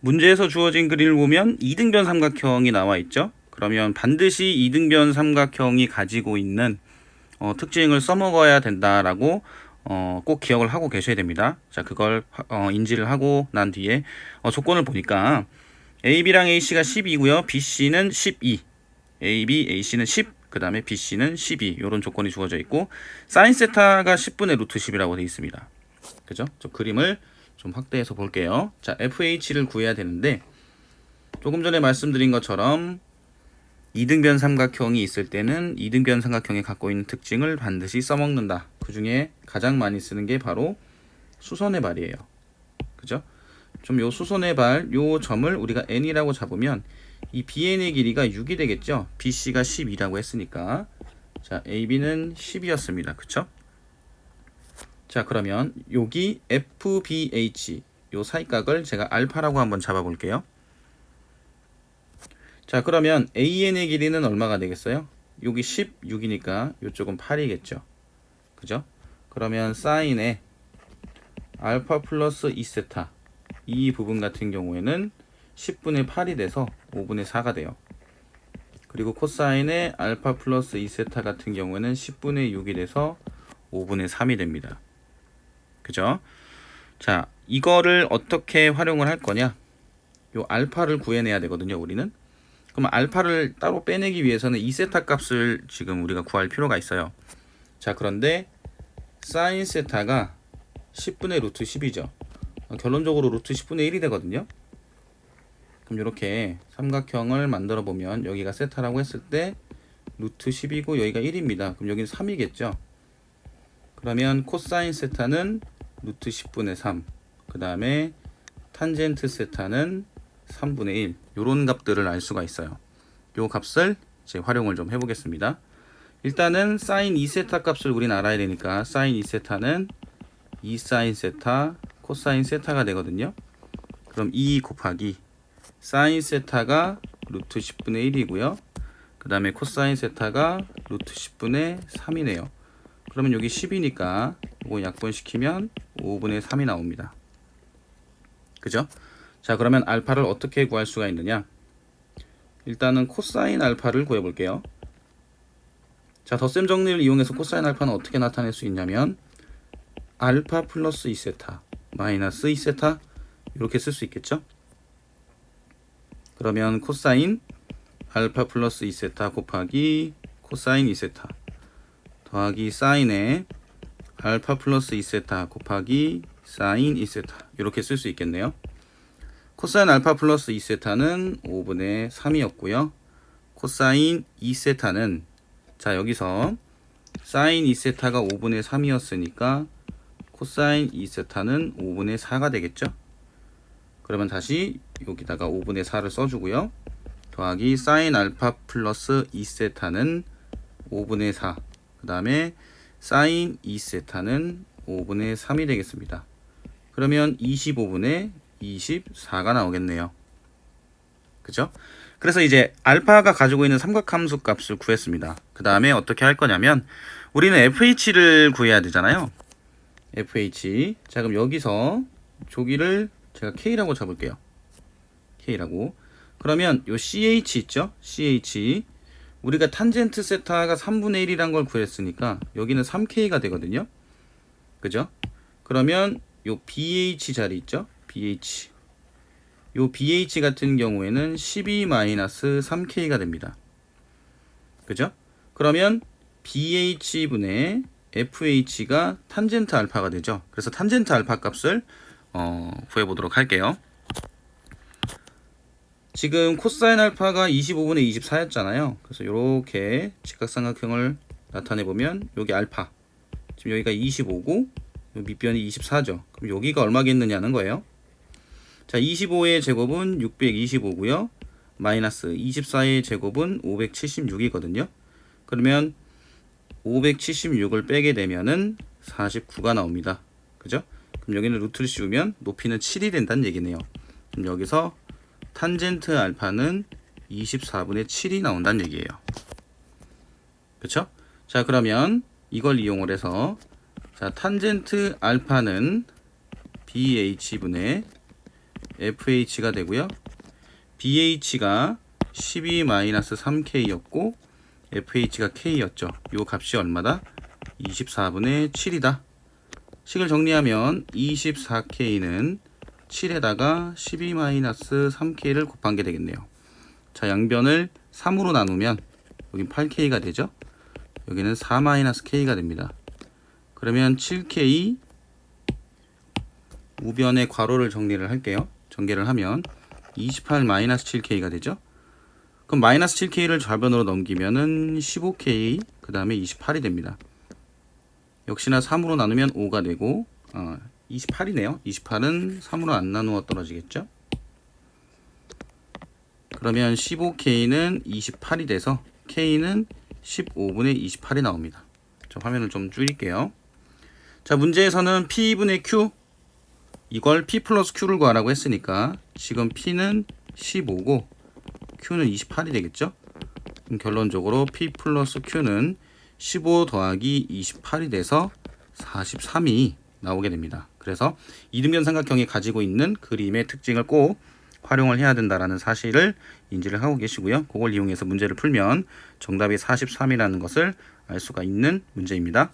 문제에서 주어진 그림을 보면 이등변 삼각형이 나와 있죠. 그러면 반드시 이등변 삼각형이 가지고 있는 특징을 써먹어야 된다라고 꼭 기억을 하고 계셔야 됩니다. 자, 그걸 인지를 하고 난 뒤에 조건을 보니까 AB랑 AC가 10이고요. BC는 12. AB, AC는 10. 그 다음에 BC는 12. 이런 조건이 주어져 있고 사인 세타가 10분의 루트 10이라고 되어 있습니다. 그죠? 저 그림을 좀 확대해서 볼게요. 자, FH를 구해야 되는데 조금 전에 말씀드린 것처럼 이등변 삼각형이 있을 때는 이등변 삼각형이 갖고 있는 특징을 반드시 써먹는다. 그 중에 가장 많이 쓰는 게 바로 수선의 발이에요. 그죠? 좀 요 수선의 발, 요 점을 우리가 n이라고 잡으면 이 BN의 길이가 6이 되겠죠? BC가 12라고 했으니까. 자, AB는 10이었습니다. 그쵸? 자, 그러면 여기 FBH 요 사이각을 제가 알파라고 한번 잡아 볼게요. 자, 그러면 AN의 길이는 얼마가 되겠어요? 여기 16이니까 이쪽은 8이겠죠. 그죠? 그러면 사인의 알파 플러스 2세타 이 부분 같은 경우에는 10분의 8이 돼서 5분의 4가 돼요. 그리고 코사인의 알파 플러스 2세타 같은 경우에는 10분의 6이 돼서 5분의 3이 됩니다. 그죠? 자, 이거를 어떻게 활용을 할 거냐? 요 알파를 구해내야 되거든요, 우리는. 그럼 알파를 따로 빼내기 위해서는 2세타 값을 지금 우리가 구할 필요가 있어요. 자, 그런데 사인 세타가 10분의 루트 10이죠. 결론적으로 루트 10분의 1이 되거든요. 그럼 이렇게 삼각형을 만들어 보면 여기가 세타라고 했을 때 루트 10이고 여기가 1입니다. 그럼 여기는 3이겠죠. 그러면 코사인 세타는 루트 10분의 3. 그 다음에 탄젠트 세타는 3분의 1. 요런 값들을 알 수가 있어요. 요 값을 이제 활용을 좀 해보겠습니다. 일단은 사인 2세타 값을 우린 알아야 되니까 사인 2세타는 2사인 세타 코사인 세타가 되거든요. 그럼 2 곱하기 사인 세타가 루트 10분의 1이고요. 그 다음에 코사인 세타가 루트 10분의 3이네요. 그러면 여기 10이니까 이거 약분시키면 5분의 3이 나옵니다. 그죠? 자, 그러면 알파를 어떻게 구할 수가 있느냐? 일단은 코사인 알파를 구해볼게요. 자, 덧셈 정리를 이용해서 코사인 알파는 어떻게 나타낼 수 있냐면 알파 플러스 2세타 마이너스 2세타 이렇게 쓸 수 있겠죠? 그러면 코사인 알파 플러스 2세타 곱하기 코사인 2세타 더하기 사인의 알파 플러스 2세타 곱하기 사인 2세타 이렇게 쓸 수 있겠네요. 코사인 알파 플러스 2세타는 5분의 3이었고요. 코사인 2세타는 자, 여기서 사인 2세타가 5분의 3이었으니까 코사인 2세타는 5분의 4가 되겠죠. 그러면 다시 여기다가 5분의 4를 써주고요. 더하기 사인 알파 플러스 2세타는 5분의 4. 그 다음에 사인 2세타는 5분의 3이 되겠습니다. 그러면 25분의 24가 나오겠네요. 그죠? 그래서 이제 알파가 가지고 있는 삼각함수 값을 구했습니다. 그 다음에 어떻게 할 거냐면 우리는 FH를 구해야 되잖아요. FH. 자, 그럼 여기서 조기를 제가 K라고 잡을게요. K라고. 그러면 요 CH 있죠? CH. 우리가 탄젠트 세타가 3분의 1이란 걸 구했으니까 여기는 3K가 되거든요. 그죠? 그러면 요 BH 자리 있죠? BH. 요 BH 같은 경우에는 12-3K가 됩니다. 그죠? 그러면 BH분의 FH가 탄젠트 알파가 되죠. 그래서 탄젠트 알파 값을 구해보도록 할게요. 지금 코사인 알파가 25분의 24였잖아요. 그래서 이렇게 직각삼각형을 나타내보면 여기 알파 지금 여기가 25고 밑변이 24죠. 그럼 여기가 얼마겠느냐는 거예요. 자, 25의 제곱은 625고요. 마이너스 24의 제곱은 576이거든요. 그러면 576을 빼게 되면은 49가 나옵니다. 그죠? 그럼 여기는 루트를 씌우면 높이는 7이 된다는 얘기네요. 그럼 여기서 탄젠트 알파는 24분의 7이 나온다는 얘기예요. 그쵸? 자, 그러면 이걸 이용을 해서 자, 탄젠트 알파는 BH분의 FH가 되고요. BH가 12-3K였고 FH가 K였죠. 요 값이 얼마다? 24분의 7이다. 식을 정리하면 24K는 7에다가 12-3K를 곱한 게 되겠네요. 자, 양변을 3으로 나누면 여긴 8K가 되죠. 여기는 4-K가 됩니다. 그러면 7K 우변의 괄호를 정리를 할게요. 전개를 하면 28-7K가 되죠. 그럼 마이너스 7K를 좌변으로 넘기면은 15K 그 다음에 28이 됩니다. 역시나 3으로 나누면 5가 되고 28이네요. 28은 3으로 안 나누어 떨어지겠죠. 그러면 15K는 28이 돼서 K는 15분의 28이 나옵니다. 자, 화면을 좀 줄일게요. 자, 문제에서는 P분의 Q 이걸 P 플러스 Q를 구하라고 했으니까 지금 P는 15고 Q는 28이 되겠죠. 그럼 결론적으로 P 플러스 Q는 15 더하기 28이 돼서 43이 나오게 됩니다. 그래서 이등변 삼각형이 가지고 있는 그림의 특징을 꼭 활용을 해야 된다는 사실을 인지를 하고 계시고요. 그걸 이용해서 문제를 풀면 정답이 43이라는 것을 알 수가 있는 문제입니다.